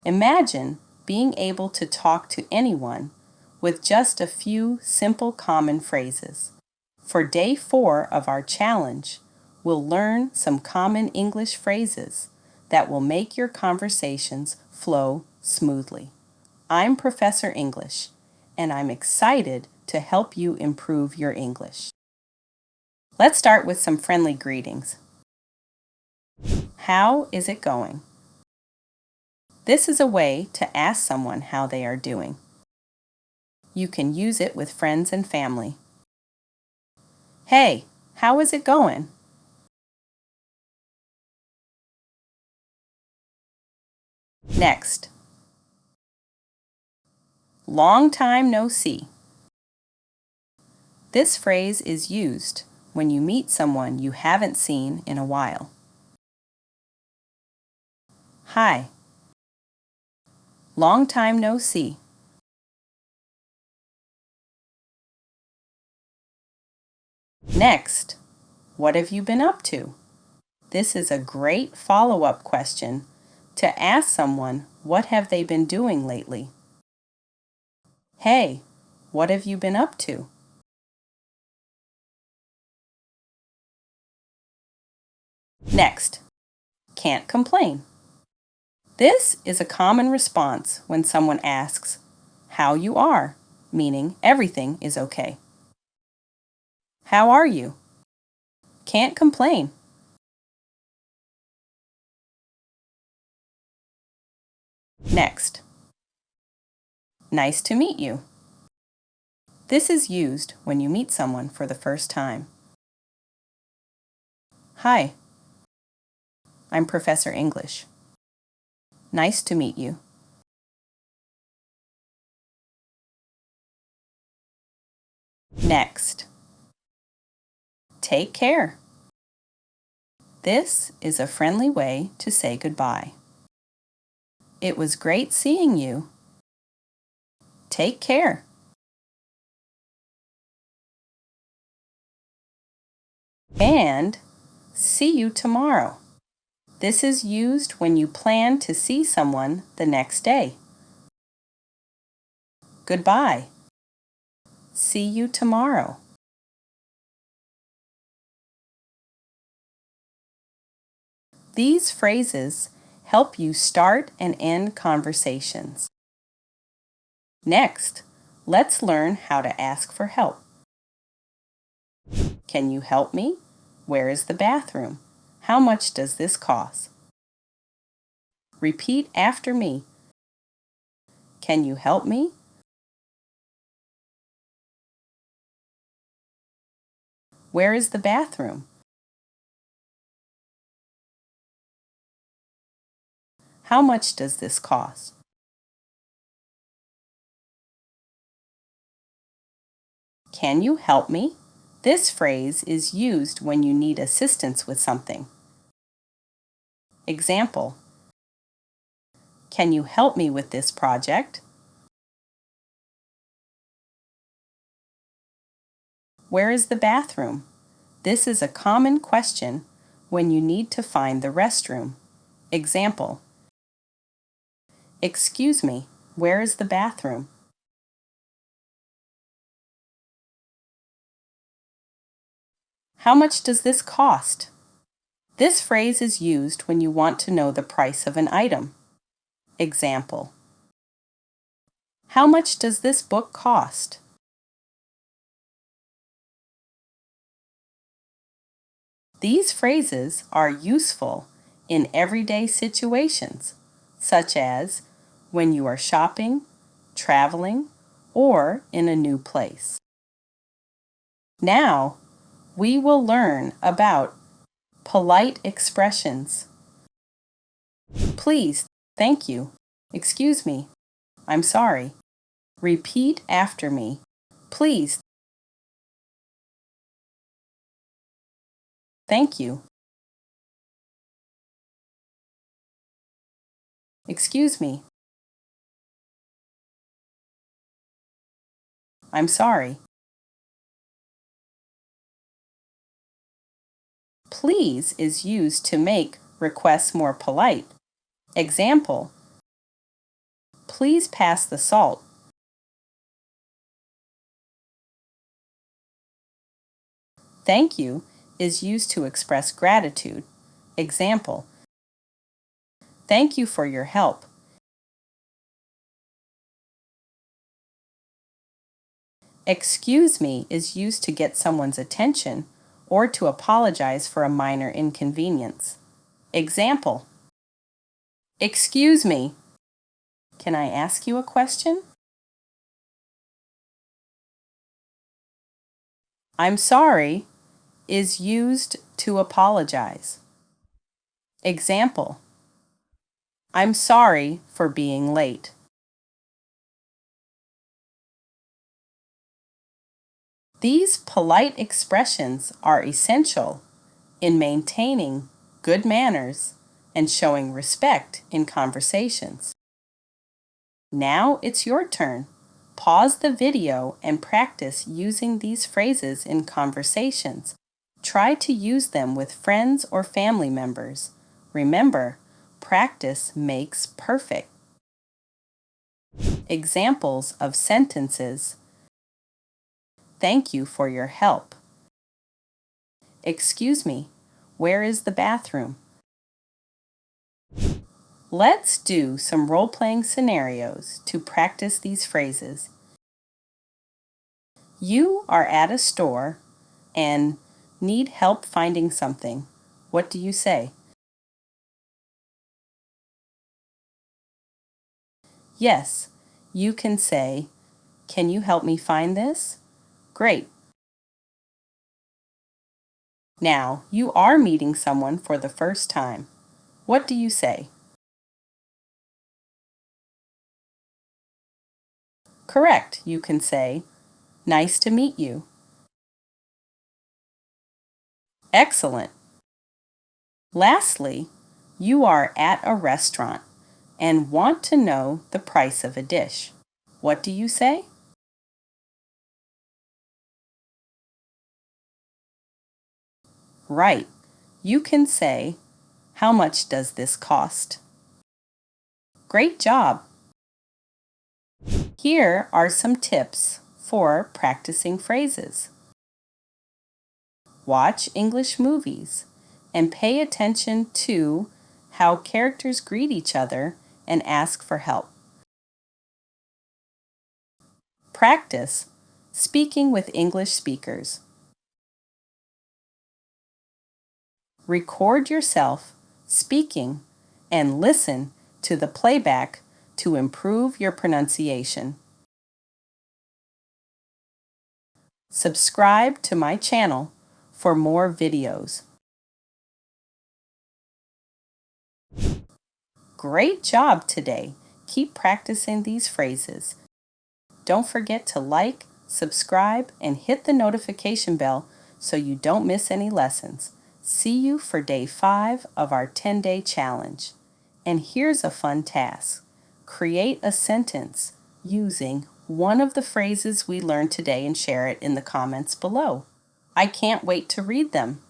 Imagine being able to talk to anyone with just a few simple common phrases. For day 4 of our challenge, we'll learn some common English phrases that will make your conversations flow smoothly. I'm Professor English, and I'm excited to help you improve your English. Let's start with some friendly greetings. How is it going? This is a way to ask someone how they are doing. You can use it with friends and family. Hey, how is it going? Next, long time no see. This phrase is used when you meet someone you haven't seen in a while. Hi, long time no see. Next, what have you been up to? This is a great follow-up question to ask someone what have they been doing lately. Hey, what have you been up to? Next, can't complain. This is a common response when someone asks how you are, meaning everything is okay. How are you? Can't complain. Next, nice to meet you. This is used when you meet someone for the first time. Hi, I'm Professor English. Nice to meet you. Next, take care. This is a friendly way to say goodbye. It was great seeing you. Take care. And see you tomorrow. This is used when you plan to see someone the next day. Goodbye. See you tomorrow. These phrases help you start and end conversations. Next, let's learn how to ask for help. Can you help me? Where is the bathroom? How much does this cost? Repeat after me. Can you help me? Where is the bathroom? How much does this cost? Can you help me? This phrase is used when you need assistance with something. Example: can you help me with this project? Where is the bathroom? This is a common question when you need to find the restroom. Example: excuse me, where is the bathroom? How much does this cost? This phrase is used when you want to know the price of an item. Example: how much does this book cost? These phrases are useful in everyday situations, such as when you are shopping, traveling, or in a new place. Now, we will learn about polite expressions. Please, thank you. Excuse me. I'm sorry. Repeat after me. Please, thank you. Excuse me. I'm sorry. Please is used to make requests more polite. Example: Please pass the salt. Thank you is used to express gratitude. Example: thank you for your help. Excuse me is used to get someone's attention or to apologize for a minor inconvenience. Example: excuse me, can I ask you a question? I'm sorry is used to apologize. Example: I'm sorry for being late. These polite expressions are essential in maintaining good manners and showing respect in conversations. Now it's your turn. Pause the video and practice using these phrases in conversations. Try to use them with friends or family members. Remember, practice makes perfect. Examples of sentences: thank you for your help. Excuse me, where is the bathroom? Let's do some role-playing scenarios to practice these phrases. You are at a store and need help finding something. What do you say? Yes, you can say, can you help me find this? Great. Now, you are meeting someone for the first time. What do you say? Correct. You can say, nice to meet you. Excellent. Lastly, you are at a restaurant and want to know the price of a dish. What do you say? Right. You can say, how much does this cost? Great job! Here are some tips for practicing phrases. Watch English movies and pay attention to how characters greet each other and ask for help. Practice speaking with English speakers. Record yourself speaking and listen to the playback to improve your pronunciation. Subscribe to my channel for more videos. Great job today! Keep practicing these phrases. Don't forget to like, subscribe, and hit the notification bell so you don't miss any lessons. See you for day 5 of our 10-day challenge. And here's a fun task. Create a sentence using one of the phrases we learned today and share it in the comments below. I can't wait to read them.